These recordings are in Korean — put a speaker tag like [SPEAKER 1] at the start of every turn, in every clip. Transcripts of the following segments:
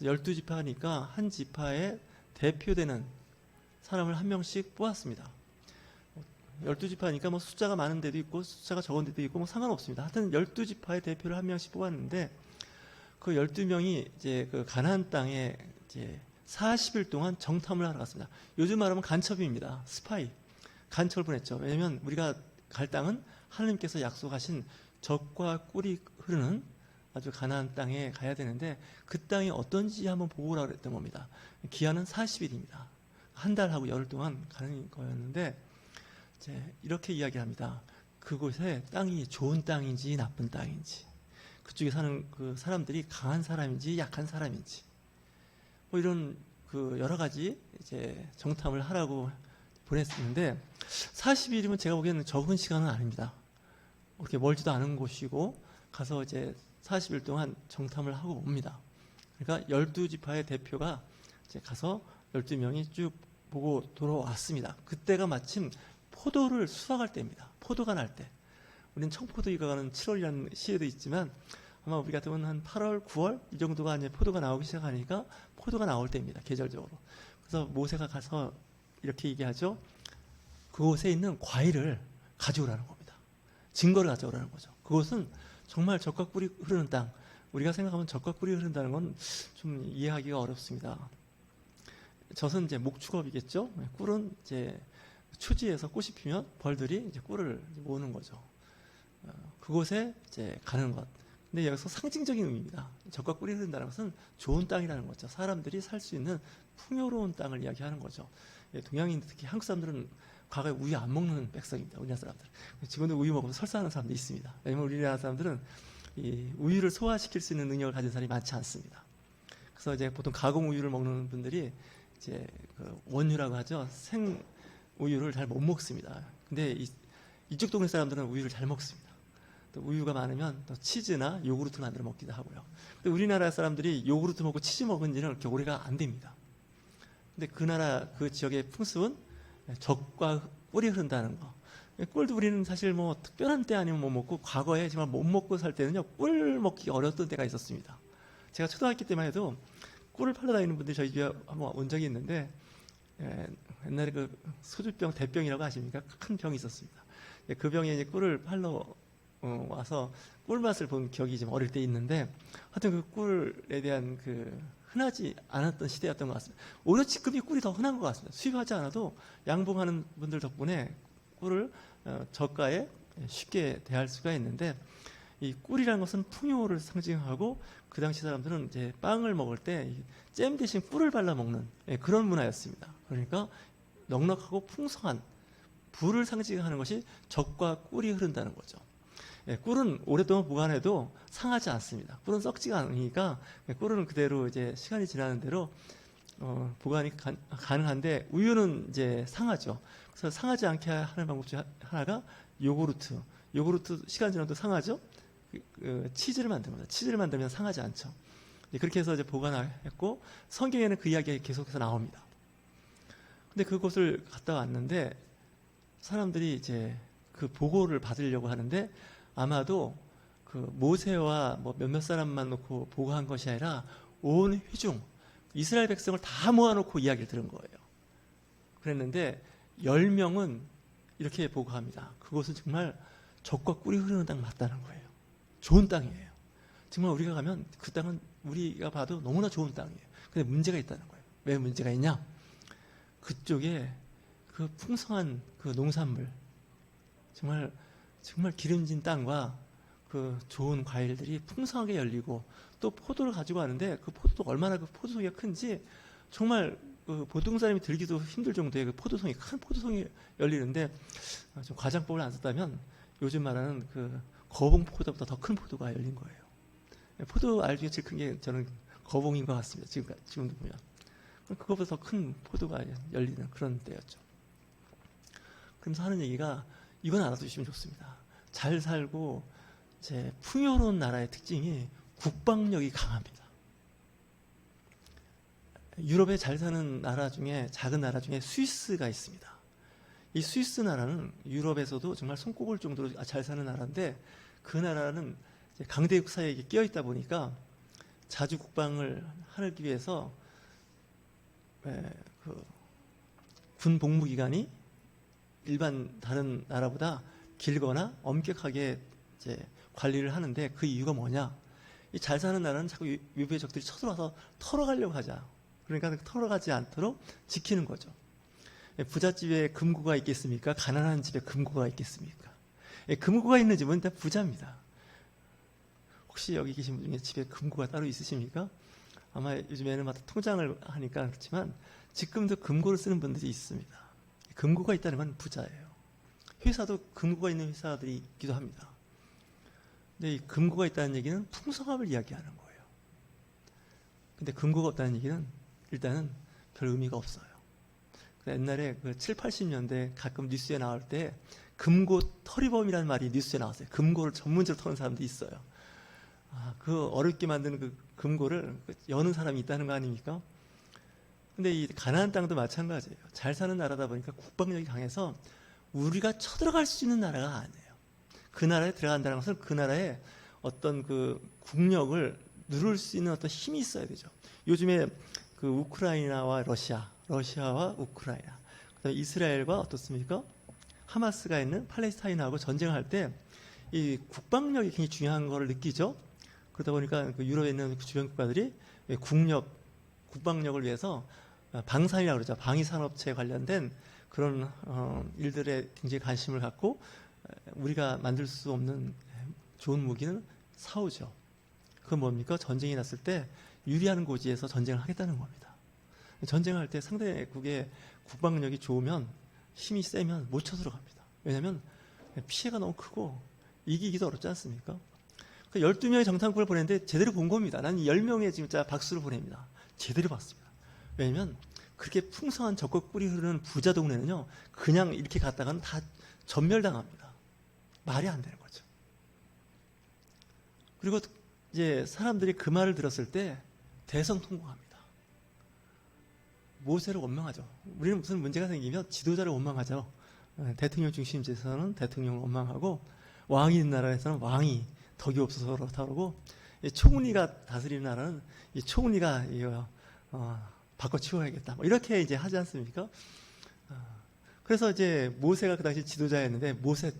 [SPEAKER 1] 12지파니까 한 지파에 대표되는 사람을 한 명씩 뽑았습니다. 12지파니까 뭐 숫자가 많은 데도 있고 숫자가 적은 데도 있고 뭐 상관없습니다. 하여튼 12지파의 대표를 한 명씩 뽑았는데 그 12명이 이제 그 가나안 땅에 이제 40일 동안 정탐을 하러 갔습니다. 요즘 말하면 간첩입니다. 스파이. 간첩을 보냈죠. 왜냐면 우리가 갈 땅은 하나님께서 약속하신 젖과 꿀이 흐르는 아주 가나안 땅에 가야 되는데 그 땅이 어떤지 한번 보고 오라고 그랬던 겁니다. 기한은 40일입니다. 한 달하고 열흘 동안 가는 거였는데 이제 이렇게 이야기합니다. 그곳에 땅이 좋은 땅인지 나쁜 땅인지, 그쪽에 사는 그 사람들이 강한 사람인지 약한 사람인지, 뭐 이런 그 여러 가지 이제 정탐을 하라고 보냈었는데 40일이면 제가 보기에는 적은 시간은 아닙니다. 그렇게 멀지도 않은 곳이고 가서 이제 40일 동안 정탐을 하고 옵니다. 그러니까 12지파의 대표가 이제 가서 12명이 쭉 보고 돌아왔습니다. 그때가 마침 포도를 수확할 때입니다. 포도가 날 때. 우리는 청포도 익어가는 7월이라는 시에도 있지만 아마 우리 같으면 한 8월, 9월 이 정도가 이제 포도가 나오기 시작하니까 포도가 나올 때입니다. 계절적으로. 그래서 모세가 가서 이렇게 얘기하죠. 그곳에 있는 과일을 가져오라는 겁니다. 증거를 가져오라는 거죠. 그곳은 정말 젖과 꿀이 흐르는 땅. 우리가 생각하면 젖과 꿀이 흐른다는 건 좀 이해하기가 어렵습니다. 젖은 이제 목축업이겠죠. 꿀은 이제 추지에서 꽃이 피면 벌들이 이제 꿀을 모으는 거죠. 그곳에 이제 가는 것. 근데 여기서 상징적인 의미입니다. 젖과 꿀이 흐른다는 것은 좋은 땅이라는 거죠. 사람들이 살 수 있는 풍요로운 땅을 이야기하는 거죠. 동양인 특히 한국 사람들은 과거에 우유 안 먹는 백성입니다. 우리나라 사람들. 지금도 우유 먹으면 설사하는 사람도 있습니다. 왜냐하면 우리나라 사람들은 이 우유를 소화시킬 수 있는 능력을 가진 사람이 많지 않습니다. 그래서 이제 보통 가공 우유를 먹는 분들이 이제 그 원유라고 하죠. 생 우유를 잘 못 먹습니다. 근데 이쪽 동네 사람들은 우유를 잘 먹습니다. 또 우유가 많으면 또 치즈나 요구르트 만들어 먹기도 하고요. 근데 우리나라 사람들이 요구르트 먹고 치즈 먹은 지는 그렇게 오래가 안 됩니다. 근데 그 나라 그 지역의 풍습은 젖과 꿀이 흐른다는 거. 꿀도 우리는 사실 뭐 특별한 때 아니면 못 먹고 과거에 정말 못 먹고 살 때는요 꿀 먹기 어려웠던 때가 있었습니다. 제가 초등학교 때만 해도 꿀을 팔러 다니는 분들이 저희 집에 한번 온 적이 있는데 옛날에 그 소주병 대병이라고 아십니까? 큰 병이 있었습니다. 그 병에 이제 꿀을 팔러 와서 꿀 맛을 본 기억이 좀 어릴 때 있는데 하여튼 그 꿀에 대한 그 흔하지 않았던 시대였던 것 같습니다. 오히려 지금이 꿀이 더 흔한 것 같습니다. 수입하지 않아도 양봉하는 분들 덕분에 꿀을 저가에 쉽게 대할 수가 있는데 이 꿀이라는 것은 풍요를 상징하고 그 당시 사람들은 이제 빵을 먹을 때 잼 대신 꿀을 발라 먹는 그런 문화였습니다. 그러니까 넉넉하고 풍성한 부를 상징하는 것이 젖과 꿀이 흐른다는 거죠. 꿀은 오랫동안 보관해도 상하지 않습니다. 꿀은 썩지가 않으니까 꿀은 그대로 이제 시간이 지나는 대로 보관이 가능한데 우유는 이제 상하죠. 그래서 상하지 않게 하는 방법 중 하나가 요구르트. 요구르트 시간 지나도 상하죠. 치즈를 만듭니다. 치즈를 만들면 상하지 않죠. 그렇게 해서 이제 보관했고 성경에는 그 이야기가 계속해서 나옵니다. 근데 그곳을 갔다 왔는데 사람들이 이제 그 보고를 받으려고 하는데 아마도 그 모세와 뭐 몇몇 사람만 놓고 보고한 것이 아니라 온 회중 이스라엘 백성을 다 모아놓고 이야기를 들은 거예요. 그랬는데 10명은 이렇게 보고합니다. 그곳은 정말 젖과 꿀이 흐르는 땅 맞다는 거예요. 좋은 땅이에요. 정말 우리가 가면 그 땅은 우리가 봐도 너무나 좋은 땅이에요. 근데 문제가 있다는 거예요. 왜 문제가 있냐? 그쪽에 그 풍성한 그 농산물, 정말 기름진 땅과 그 좋은 과일들이 풍성하게 열리고 또 포도를 가지고 왔는데 그 포도도 얼마나 그 포도송이가 큰지 정말 그 보통 사람이 들기도 힘들 정도의 그 포도송이, 큰 포도송이 열리는데 좀 과장법을 안 썼다면 요즘 말하는 그 거봉 포도보다 더 큰 포도가 열린 거예요. 포도 알 중에 제일 큰 게 저는 거봉인 것 같습니다. 지금도 보면. 그것보다 더 큰 포도가 열리는 그런 때였죠. 그러면서 하는 얘기가 이건 알아두시면 좋습니다. 잘 살고 이제 풍요로운 나라의 특징이 국방력이 강합니다. 유럽에 잘 사는 나라 중에 작은 나라 중에 스위스가 있습니다. 이 스위스 나라는 유럽에서도 정말 손꼽을 정도로 잘 사는 나라인데 그 나라는 이제 강대국 사이에 끼어 있다 보니까 자주 국방을 하기 위해서 군 복무 기간이 일반 다른 나라보다 길거나 엄격하게 이제 관리를 하는데 그 이유가 뭐냐? 이 잘 사는 나라는 자꾸 외부의 적들이 쳐들어와서 털어가려고 하자. 그러니까 털어가지 않도록 지키는 거죠. 부잣집에 금고가 있겠습니까? 가난한 집에 금고가 있겠습니까? 금고가 있는 집은 다 부자입니다. 혹시 여기 계신 분 중에 집에 금고가 따로 있으십니까? 아마 요즘에는 막 통장을 하니까 그렇지만 지금도 금고를 쓰는 분들이 있습니다. 금고가 있다는 건 부자예요. 회사도 금고가 있는 회사들이 있기도 합니다. 근데 이 금고가 있다는 얘기는 풍성함을 이야기하는 거예요. 근데 금고가 없다는 얘기는 일단은 별 의미가 없어요. 옛날에 그 7, 80년대 가끔 뉴스에 나올 때 금고 털이범이라는 말이 뉴스에 나왔어요. 금고를 전문적으로 터는 사람도 있어요. 그 어렵게 만드는 그 금고를 여는 사람이 있다는 거 아닙니까? 근데 이 가나안 땅도 마찬가지예요. 잘 사는 나라다 보니까 국방력이 강해서 우리가 쳐들어갈 수 있는 나라가 아니에요. 그 나라에 들어간다는 것은 그 나라의 어떤 그 국력을 누를 수 있는 어떤 힘이 있어야 되죠. 요즘에 그 우크라이나와 러시아와 우크라이나, 그다음에 이스라엘과 어떻습니까? 하마스가 있는 팔레스타인하고 전쟁을 할 때 이 국방력이 굉장히 중요한 것을 느끼죠. 그러다 보니까 그 유럽에 있는 주변 국가들이 국방력을 위해서 방산이라고 그러죠. 방위산업체에 관련된 그런 일들에 굉장히 관심을 갖고 우리가 만들 수 없는 좋은 무기는 사오죠. 그건 뭡니까? 전쟁이 났을 때 유리한 고지에서 전쟁을 하겠다는 겁니다. 전쟁할 때 상대국의 국방력이 좋으면 힘이 세면 못 쳐들어갑니다. 왜냐하면 피해가 너무 크고 이기기도 어렵지 않습니까? 12명의 정탐꾼을 보냈는데 제대로 본 겁니다. 나는 10명의 진짜 박수를 보냅니다. 제대로 봤습니다. 왜냐하면 그렇게 풍성한 적국 뿌리 흐르는 부자 동네는요, 그냥 이렇게 갔다가는 다 전멸당합니다. 말이 안 되는 거죠. 그리고 이제 사람들이 그 말을 들었을 때 대성통곡합니다. 모세를 원망하죠. 우리는 무슨 문제가 생기면 지도자를 원망하죠. 대통령 중심제에서는 대통령을 원망하고, 왕이 있는 나라에서는 왕이 덕이 없어서 그렇다고, 총리가 다스리는 나라는 이 총리가 바꿔치워야겠다. 뭐 이렇게 이제 하지 않습니까? 그래서 이제 모세가 그 당시 지도자였는데 모세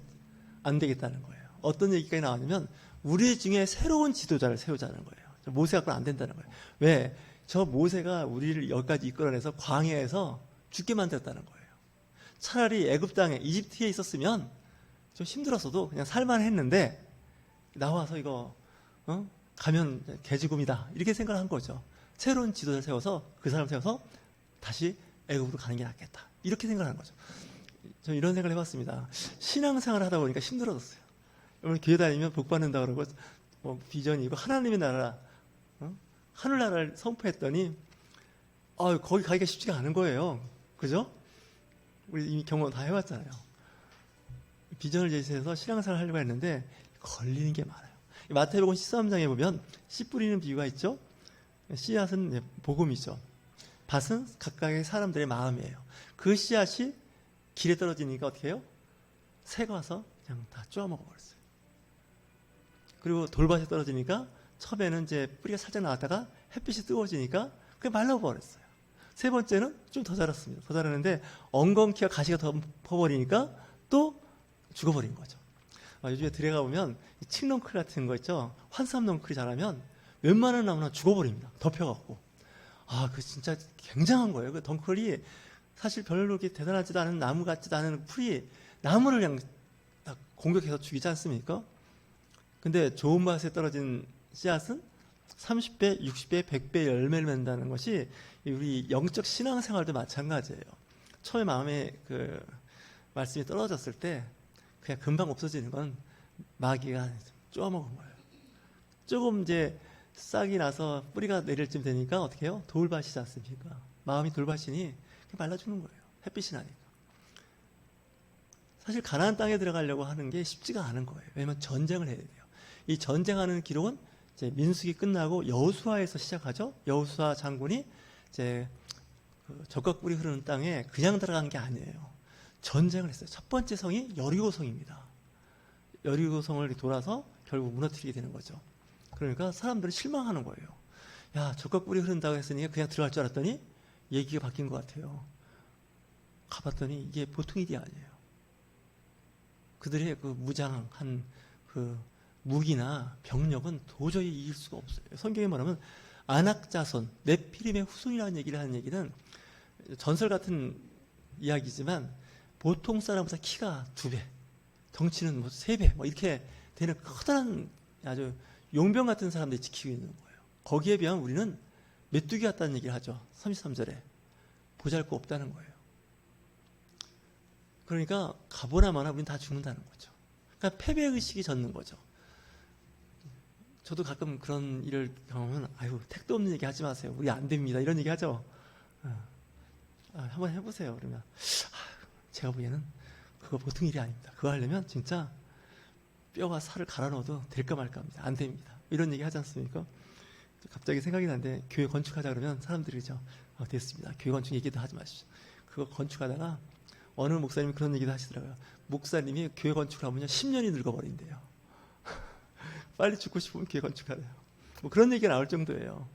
[SPEAKER 1] 안 되겠다는 거예요. 어떤 얘기가 나왔냐면 우리 중에 새로운 지도자를 세우자는 거예요. 모세 갖고는 안 된다는 거예요. 왜? 저 모세가 우리를 여기까지 이끌어내서 광야에서 죽게 만들었다는 거예요. 차라리 애굽 땅에 이집트에 있었으면 좀 힘들었어도 그냥 살만 했는데 나와서 이거 가면 개죽음이다 이렇게 생각을 한 거죠. 새로운 지도자를 세워서 그 사람 세워서 다시 애굽으로 가는 게 낫겠다 이렇게 생각하는 거죠. 저는 이런 생각을 해봤습니다. 신앙생활을 하다 보니까 힘들어졌어요. 여러분 교회 다니면 복 받는다 그러고 비전이고 하나님의 나라, 하늘나라를 선포했더니 거기 가기가 쉽지가 않은 거예요. 그죠? 우리 이미 경험 다 해봤잖아요. 비전을 제시해서 신앙생활을 하려고 했는데 걸리는 게 많아요. 마태복음 13장에 보면 씨 뿌리는 비유가 있죠. 씨앗은 복음이죠. 밭은 각각의 사람들의 마음이에요. 그 씨앗이 길에 떨어지니까 어떻게 해요? 새가 와서 그냥 다 쪼아 먹어버렸어요. 그리고 돌밭에 떨어지니까 처음에는 이제 뿌리가 살짝 나왔다가 햇빛이 뜨거워지니까 그게 말라버렸어요. 세 번째는 좀 더 자랐습니다. 더 자랐는데 엉겅퀴와 가시가 덮어버리니까 또 죽어버린 거죠. 요즘에 들에 가보면 칡넝쿨 같은 거 있죠. 환삼넝쿨이 자라면 웬만한 나무나 죽어버립니다. 덮여갖고. 그 진짜 굉장한 거예요. 그 덩쿨이 사실 별로 그렇게 대단하지도 않은 나무 같지도 않은 풀이 나무를 그냥 딱 공격해서 죽이지 않습니까? 근데 좋은 밭에 떨어진 씨앗은 30배, 60배, 100배 열매를 맺는다는 것이 우리 영적 신앙생활도 마찬가지예요. 처음에 마음에 그 말씀이 떨어졌을 때 그냥 금방 없어지는 건 마귀가 쪼아먹은 거예요. 조금 이제 싹이 나서 뿌리가 내릴 쯤 되니까 어떻게 해요? 돌밭이지 않습니까? 마음이 돌밭이니 말라 죽는 거예요. 햇빛이 나니까. 사실 가나안 땅에 들어가려고 하는 게 쉽지가 않은 거예요. 왜냐하면 전쟁을 해야 돼요. 이 전쟁하는 기록은 이제 민수기 끝나고 여호수아에서 시작하죠. 여호수아 장군이 이제 그 적각 뿌리 흐르는 땅에 그냥 들어간 게 아니에요. 전쟁을 했어요. 첫 번째 성이 여리고성입니다. 여리고성을 돌아서 결국 무너뜨리게 되는 거죠. 그러니까 사람들은 실망하는 거예요. 야, 적과 꿀이 흐른다고 했으니까 그냥 들어갈 줄 알았더니 얘기가 바뀐 것 같아요. 가봤더니 이게 보통 일이 아니에요. 그들의 그 무장한 그 무기나 병력은 도저히 이길 수가 없어요. 성경에 말하면 아낙자손, 네피림의 후손이라는 얘기를 하는 얘기는 전설 같은 이야기지만 보통 사람보다 키가 2배, 덩치는 뭐 3배, 뭐 이렇게 되는 커다란 아주 용병 같은 사람들이 지키고 있는 거예요. 거기에 비하면 우리는 메뚜기 같다는 얘기를 하죠. 33절에. 보잘것 없다는 거예요. 그러니까 가보나 마나 우리는 다 죽는다는 거죠. 그러니까 패배의식이 젖는 거죠. 저도 가끔 그런 일을 경험하면 아유, 택도 없는 얘기 하지 마세요. 우리 안 됩니다. 이런 얘기 하죠. 한번 해보세요. 그러면 제가 보기에는 그거 보통 일이 아닙니다. 그거 하려면 진짜 뼈와 살을 갈아 넣어도 될까 말까 합니다. 안 됩니다. 이런 얘기 하지 않습니까? 갑자기 생각이 나는데 교회 건축하자 그러면 사람들이 그죠. 됐습니다. 교회 건축 얘기도 하지 마십시오. 그거 건축하다가 어느 목사님이 그런 얘기도 하시더라고요. 목사님이 교회 건축을 하면요 10년이 늙어버린대요. 빨리 죽고 싶으면 교회 건축하래요. 뭐 그런 얘기가 나올 정도예요.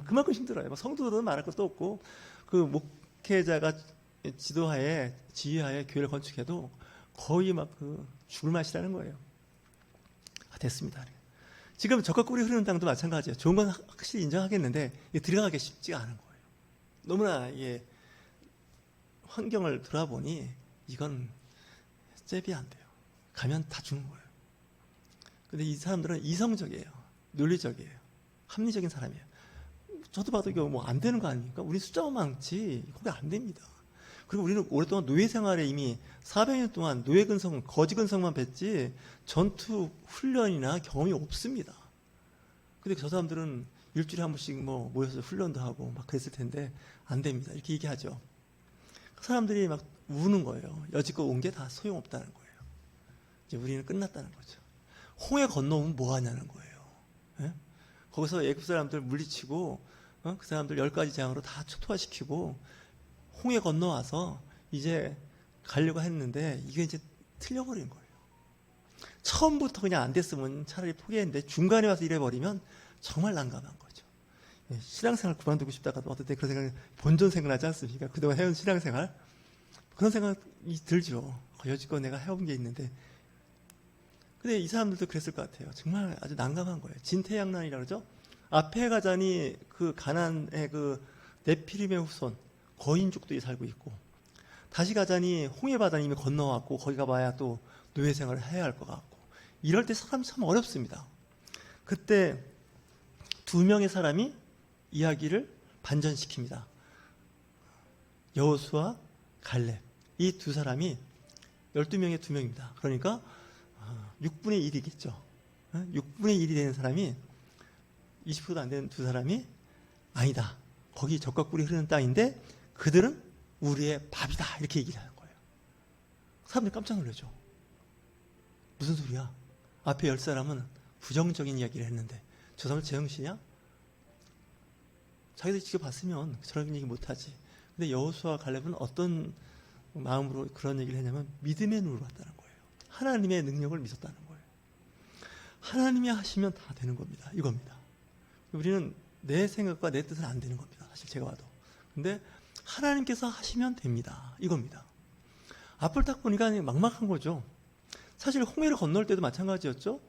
[SPEAKER 1] 그만큼 힘들어요. 성도들은 말할 것도 없고 그 목회자가 지도하에 지휘하에 교회를 건축해도 거의 막 그 죽을 맛이라는 거예요. 됐습니다. 지금 적과 꿀이 흐르는 땅도 마찬가지예요. 좋은 건 확실히 인정하겠는데 들어가기 쉽지가 않은 거예요. 너무나 이게 환경을 돌아보니 이건 잽이 안 돼요. 가면 다 죽는 거예요. 근데 이 사람들은 이성적이에요. 논리적이에요. 합리적인 사람이에요. 저도 봐도 이거 뭐 안 되는 거 아닙니까? 우리 숫자가 많지. 거기 안 됩니다. 그리고 우리는 오랫동안 노예 생활에 이미 400년 동안 노예 근성, 거지 근성만 뵀지 전투 훈련이나 경험이 없습니다. 근데 저 사람들은 일주일에 한 번씩 뭐 모여서 훈련도 하고 막 그랬을 텐데 안 됩니다. 이렇게 얘기하죠. 사람들이 막 우는 거예요. 여지껏 온 게 다 소용없다는 거예요. 이제 우리는 끝났다는 거죠. 홍해 건너오면 뭐 하냐는 거예요. 예? 거기서 애굽 사람들 물리치고 그 사람들 10가지 재앙으로 다 초토화시키고 홍해 건너와서 이제 가려고 했는데 이게 이제 틀려버린 거예요. 처음부터 그냥 안 됐으면 차라리 포기했는데 중간에 와서 이래버리면 정말 난감한 거죠. 신앙생활 그만두고 싶다가도 어떨 때 그런 생각이 본전 생각나지 않습니까? 그동안 해온 신앙생활 그런 생각이 들죠. 여지껏 내가 해온 게 있는데 근데 이 사람들도 그랬을 것 같아요. 정말 아주 난감한 거예요. 진퇴양난이라고 그러죠. 앞에 가자니 그 가나안의 그 네피림의 후손 거인족들이 살고 있고 다시 가자니 홍해바다는 이미 건너왔고 거기 가봐야 또 노예 생활을 해야 할 것 같고 이럴 때 사람 참 어렵습니다. 그때 2명의 사람이 이야기를 반전시킵니다. 여호수아, 갈렙 이 2사람이 12명의 2명입니다. 그러니까 6분의 1이겠죠. 6분의 1이 되는 사람이 20%도 안 되는 2사람이 아니다. 거기 적과 꿀이 흐르는 땅인데 그들은 우리의 밥이다. 이렇게 얘기를 하는 거예요. 사람들이 깜짝 놀라죠. 무슨 소리야? 앞에 10사람은 부정적인 이야기를 했는데 저 사람은 제정신이야? 자기들이 직접 봤으면 저런 얘기 못하지. 근데 여호수아와 갈렙은 어떤 마음으로 그런 얘기를 했냐면 믿음의 눈으로 봤다는 거예요. 하나님의 능력을 믿었다는 거예요. 하나님이 하시면 다 되는 겁니다. 이겁니다. 우리는 내 생각과 내 뜻은 안 되는 겁니다. 사실 제가 봐도. 근데 하나님께서 하시면 됩니다. 이겁니다. 앞을 딱 보니까 막막한 거죠. 사실 홍해를 건널 때도 마찬가지였죠.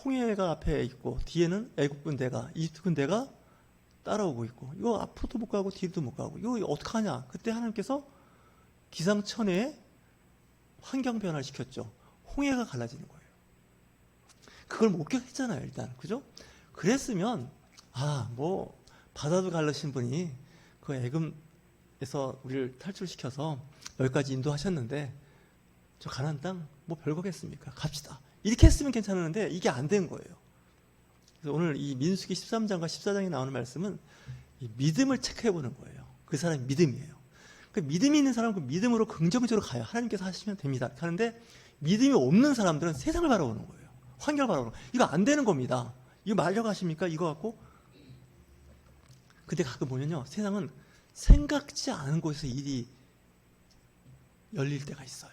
[SPEAKER 1] 홍해가 앞에 있고 뒤에는 애국 군대가 이집트 군대가 따라오고 있고 이거 앞으로도 못 가고 뒤로도 못 가고 이거 어떡하냐. 그때 하나님께서 기상천외에 환경 변화를 시켰죠. 홍해가 갈라지는 거예요. 그걸 목격했잖아요. 일단 그죠? 그랬으면 뭐 바다도 갈라신 분이 그 애굽에서 우리를 탈출시켜서 여기까지 인도하셨는데 저 가나안 땅 뭐 별거겠습니까? 갑시다. 이렇게 했으면 괜찮은데 이게 안 된 거예요. 그래서 오늘 이 민수기 13장과 14장에 나오는 말씀은 이 믿음을 체크해보는 거예요. 그 사람이 믿음이에요. 그 믿음이 있는 사람은 그 믿음으로 긍정적으로 가요. 하나님께서 하시면 됩니다. 하는데 믿음이 없는 사람들은 세상을 바라보는 거예요. 환경을 바라보는 거예요. 이거 안 되는 겁니다. 이거 말려고 하십니까? 이거 갖고. 근데 가끔 보면요. 세상은 생각지 않은 곳에서 일이 열릴 때가 있어요.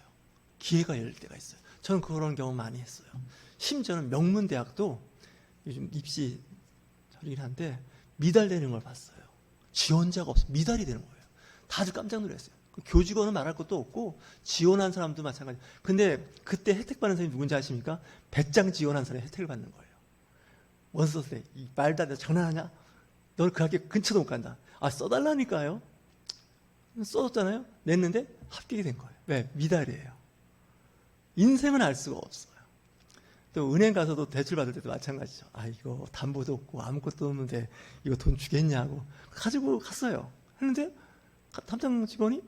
[SPEAKER 1] 기회가 열릴 때가 있어요. 저는 그런 경험 많이 했어요. 심지어는 명문대학도 요즘 입시 저리긴 한데 미달되는 걸 봤어요. 지원자가 없어. 미달이 되는 거예요. 다들 깜짝 놀랐어요. 교직원은 말할 것도 없고 지원한 사람도 마찬가지. 근데 그때 혜택 받는 사람이 누군지 아십니까? 배짱 지원한 사람이 혜택을 받는 거예요. 원서 때 말도 안 돼. 장난하냐? 널 그 학교 근처도 못 간다. 아, 써달라니까요. 써줬잖아요. 냈는데 합격이 된 거예요. 왜? 미달이에요. 인생은 알 수가 없어요. 또 은행 가서도 대출 받을 때도 마찬가지죠. 아, 이거 담보도 없고 아무것도 없는데 이거 돈 주겠냐고 가지고 갔어요. 했는데 담당 직원이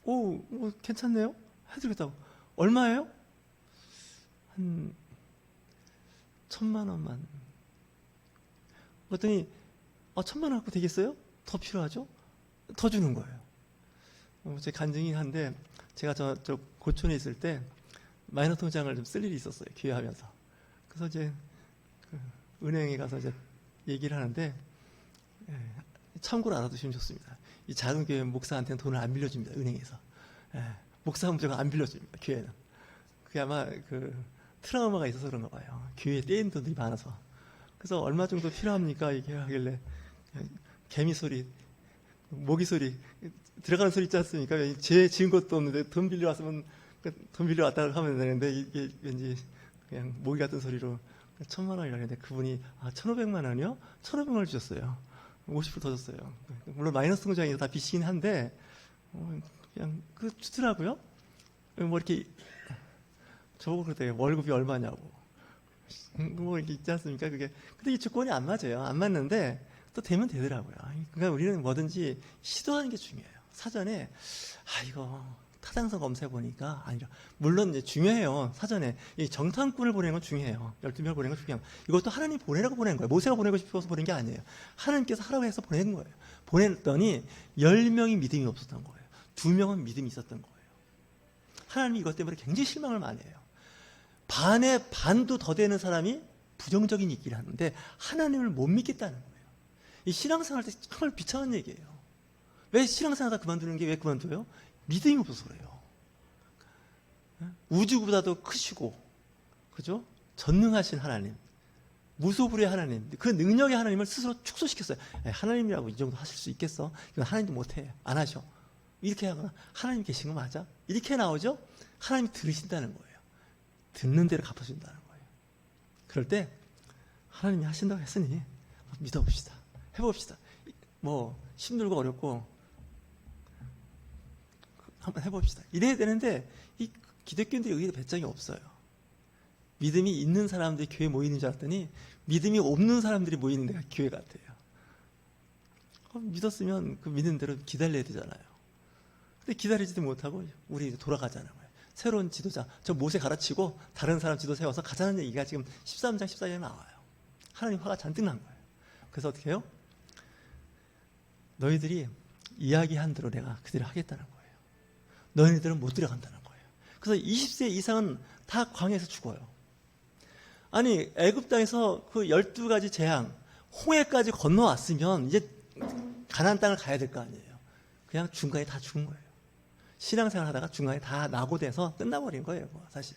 [SPEAKER 1] 뭐 괜찮네요. 해드리겠다고. 얼마예요? 한 1,000만 원만. 그랬더니 1,000만 원 갖고 되겠어요? 더 필요하죠? 더 주는 거예요. 제 간증이 한데 제가 저 고촌에 있을 때 마이너 통장을 좀 쓸 일이 있었어요. 기회하면서. 그래서 이제 은행에 가서 이제 얘기를 하는데 참고로 알아두시면 좋습니다. 이 작은 교회 목사한테는 돈을 안 빌려줍니다. 은행에서. 목사 무조건 안 빌려줍니다. 교회는. 그게 아마 트라우마가 있어서 그런가 봐요. 교회에 떼인 돈들이 많아서. 그래서 얼마 정도 필요합니까? 이렇게 하길래 개미 소리, 모기 소리, 들어가는 소리 있지 않습니까? 제 지은 것도 없는데 돈 빌려 왔으면 돈 빌려 왔다고 하면 되는데 이게 왠지 그냥 모기 같은 소리로 1,000만 원이라 했는데 그분이 1,500만 원이요? 1,500만 원을 주셨어요. 50% 더 줬어요. 물론 마이너스 통장이 다 빚이긴 한데 그냥 주더라고요. 뭐 이렇게 저보고 그러대요. 월급이 얼마냐고. 뭐 이렇게 있지 않습니까? 그게 근데 이 조건이 안 맞아요. 안 맞는데 또 되면 되더라고요. 그러니까 우리는 뭐든지 시도하는 게 중요해요. 사전에 이거 타당성 검사해 보니까 아니죠. 물론 이제 중요해요. 사전에 이 정탐꾼을 보내는 건 중요해요. 12명을 보내는 건 중요해요. 이것도 하나님 보내라고 보낸 거예요. 모세가 보내고 싶어서 보낸 게 아니에요. 하나님께서 하라고 해서 보낸 거예요. 보냈더니 10명이 믿음이 없었던 거예요. 2명은 믿음이 있었던 거예요. 하나님이 이것 때문에 굉장히 실망을 많이 해요. 반의 반도 더 되는 사람이 부정적인 얘기를 하는데 하나님을 못 믿겠다는 거예요. 이 신앙생활 때 정말 비참한 얘기예요. 왜 신앙생활 하다 그만두는 게 왜 그만둬요? 믿음이 없어서 그래요. 우주보다도 크시고, 그죠? 전능하신 하나님, 무소불위의 하나님, 그 능력의 하나님을 스스로 축소시켰어요. 하나님이라고 이 정도 하실 수 있겠어? 이건 하나님도 못해. 안 하셔. 이렇게 하거나, 하나님 계신 거 맞아? 이렇게 나오죠? 하나님이 들으신다는 거예요. 듣는 대로 갚아준다는 거예요. 그럴 때, 하나님이 하신다고 했으니, 믿어봅시다. 해봅시다. 뭐, 힘들고 어렵고, 한번 해봅시다. 이래야 되는데 이 기독교인들이 의외로 배짱이 없어요. 믿음이 있는 사람들이 교회에 모이는 줄 알았더니 믿음이 없는 사람들이 모이는 데가 교회 같아요. 믿었으면 그 믿는 대로 기다려야 되잖아요. 근데 기다리지도 못하고 우리 돌아가자는 거예요. 새로운 지도자, 저 모세 갈아치고 다른 사람 지도 세워서 가자는 얘기가 지금 13장 14장에 나와요. 하나님 화가 잔뜩 난 거예요. 그래서 어떻게 해요? 너희들이 이야기한 대로 내가 그대로 하겠다는 거예요. 너희들은 못 들어간다는 거예요. 그래서 20세 이상은 다 광야에서 죽어요. 아니 애굽 땅에서 그 12가지 재앙, 홍해까지 건너왔으면 이제 가나안 땅을 가야 될 거 아니에요. 그냥 중간에 다 죽은 거예요. 신앙생활 하다가 중간에 다 낙오돼서 끝나버린 거예요. 사실.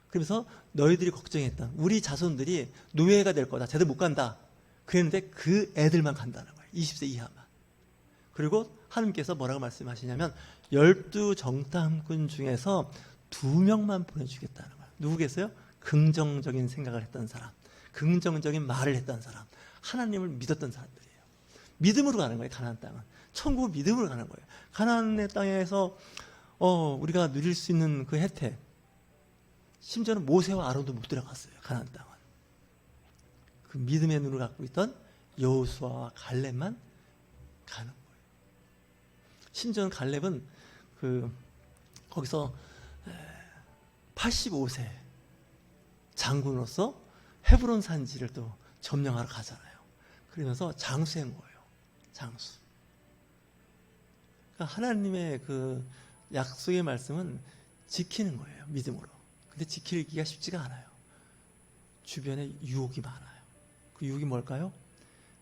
[SPEAKER 1] 그래서 너희들이 걱정했던 우리 자손들이 노예가 될 거다. 제대로 못 간다. 그랬는데 그 애들만 간다는 거예요. 20세 이하만. 그리고 하나님께서 뭐라고 말씀하시냐면 12정탐꾼 중에서 2명만 보내주겠다는 거예요. 누구겠어요? 긍정적인 생각을 했던 사람, 긍정적인 말을 했던 사람, 하나님을 믿었던 사람들이에요. 믿음으로 가는 거예요. 가나안 땅은. 천국 믿음으로 가는 거예요. 가나안의 땅에서 우리가 누릴 수 있는 그 혜택, 심지어는 모세와 아론도 못 들어갔어요. 가나안 땅은. 그 믿음의 눈을 갖고 있던 여호수아와 갈렙만 가는 거예요. 심지어는 갈렙은 거기서 85세 장군으로서 헤브론 산지를 또 점령하러 가잖아요. 그러면서 장수한 거예요. 장수. 그러니까 하나님의 그 약속의 말씀은 지키는 거예요. 믿음으로. 근데 지키기가 쉽지가 않아요. 주변에 유혹이 많아요. 그 유혹이 뭘까요?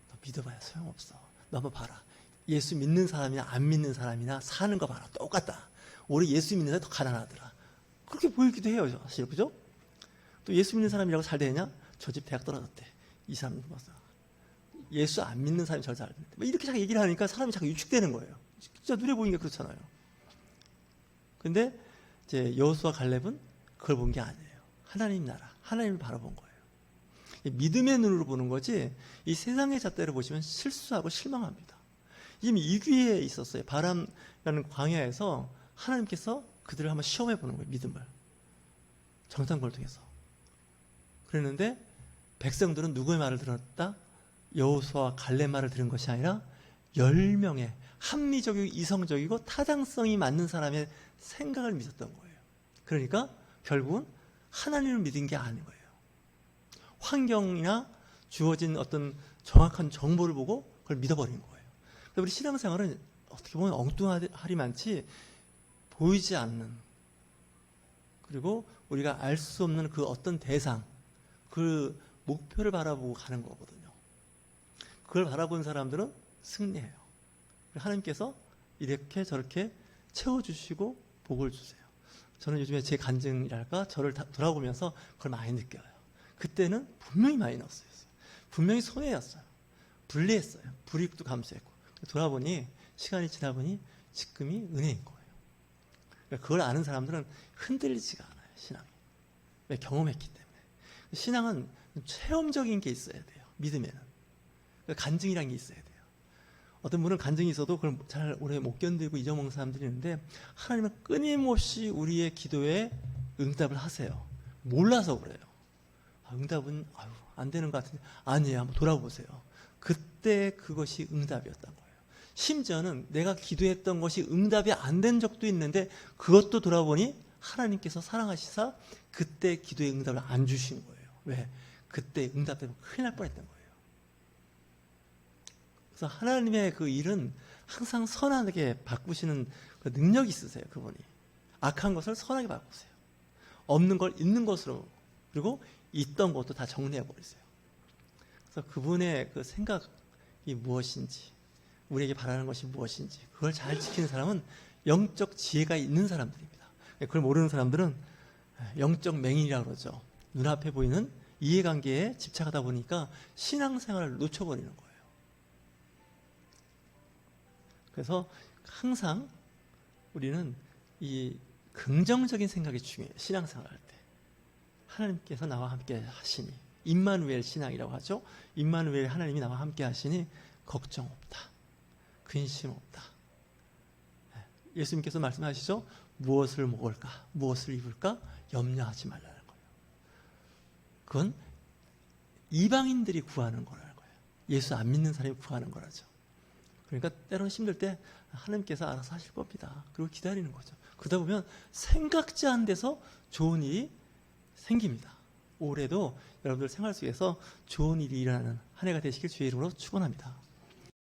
[SPEAKER 1] 너 믿어봐야 소용없어. 너 한번 봐라. 예수 믿는 사람이나 안 믿는 사람이나 사는 거 봐라. 똑같다. 우리 예수 믿는 사람이 더 가난하더라. 그렇게 보이기도 해요. 사실. 그죠? 또 예수 믿는 사람이라고 잘 되냐? 저 집 대학 떨어졌대. 이 사람 봤어. 예수 안 믿는 사람이 저를 잘 듣는데 이렇게 자꾸 얘기를 하니까 사람이 자꾸 유축되는 거예요. 진짜 눈에 보이는 게 그렇잖아요. 근데 이제 여호수아 갈렙은 그걸 본 게 아니에요. 하나님 나라, 하나님을 바라본 거예요. 믿음의 눈으로 보는 거지 이 세상의 잣대로 보시면 실수하고 실망합니다. 이미 이귀에 있었어요. 바람이라는 광야에서 하나님께서 그들을 한번 시험해 보는 거예요. 믿음을. 정탐꾼을 통해서. 그랬는데 백성들은 누구의 말을 들었다? 여호수아와 갈렙 말을 들은 것이 아니라 10명의 합리적이고 이성적이고 타당성이 맞는 사람의 생각을 믿었던 거예요. 그러니까 결국은 하나님을 믿은 게 아닌 거예요. 환경이나 주어진 어떤 정확한 정보를 보고 그걸 믿어버린 거예요. 우리 신앙생활은 어떻게 보면 엉뚱하리 많지 보이지 않는, 그리고 우리가 알 수 없는 그 어떤 대상, 그 목표를 바라보고 가는 거거든요. 그걸 바라본 사람들은 승리해요. 하나님께서 이렇게 저렇게 채워주시고 복을 주세요. 저는 요즘에 제 간증이랄까 저를 돌아보면서 그걸 많이 느껴요. 그때는 분명히 마이너스였어요. 분명히 손해였어요. 불리했어요. 불이익도 감수했고. 돌아보니 시간이 지나 보니 지금이 은혜인 거예요. 그걸 아는 사람들은 흔들리지가 않아요. 신앙이. 왜? 경험했기 때문에. 신앙은 체험적인 게 있어야 돼요. 믿음에는. 간증이라는 게 있어야 돼요. 어떤 분은 간증이 있어도 그걸 잘 오래 못 견디고 잊어먹는 사람들이 있는데 하나님은 끊임없이 우리의 기도에 응답을 하세요. 몰라서 그래요. 응답은 안 되는 것 같은데 아니에요. 한번 돌아보세요. 그때 그것이 응답이었던 거예요. 심지어는 내가 기도했던 것이 응답이 안 된 적도 있는데 그것도 돌아보니 하나님께서 사랑하시사 그때 기도의 응답을 안 주신 거예요. 왜? 그때 응답되면 큰일 날 뻔했던 거예요. 그래서 하나님의 그 일은 항상 선하게 바꾸시는 그 능력이 있으세요. 그분이. 악한 것을 선하게 바꾸세요. 없는 걸 있는 것으로, 그리고 있던 것도 다 정리해 버리세요. 그래서 그분의 그 생각이 무엇인지, 우리에게 바라는 것이 무엇인지 그걸 잘 지키는 사람은 영적 지혜가 있는 사람들입니다. 그걸 모르는 사람들은 영적 맹인이라고 그러죠. 눈앞에 보이는 이해관계에 집착하다 보니까 신앙생활을 놓쳐버리는 거예요. 그래서 항상 우리는 이 긍정적인 생각이 중요해요. 신앙생활 할 때. 하나님께서 나와 함께 하시니, 임마누엘 신앙이라고 하죠. 임마누엘 하나님이 나와 함께 하시니 걱정 없다. 근심 없다. 예수님께서 말씀하시죠. 무엇을 먹을까? 무엇을 입을까? 염려하지 말라는 거예요. 그건 이방인들이 구하는 거라는 거예요. 예수 안 믿는 사람이 구하는 거라죠. 그러니까 때로는 힘들 때 하나님께서 알아서 하실 겁니다. 그리고 기다리는 거죠. 그러다 보면 생각지 않은 데서 좋은 일이 생깁니다. 올해도 여러분들 생활 속에서 좋은 일이 일어나는 한 해가 되시길 주의 이름으로 축원합니다.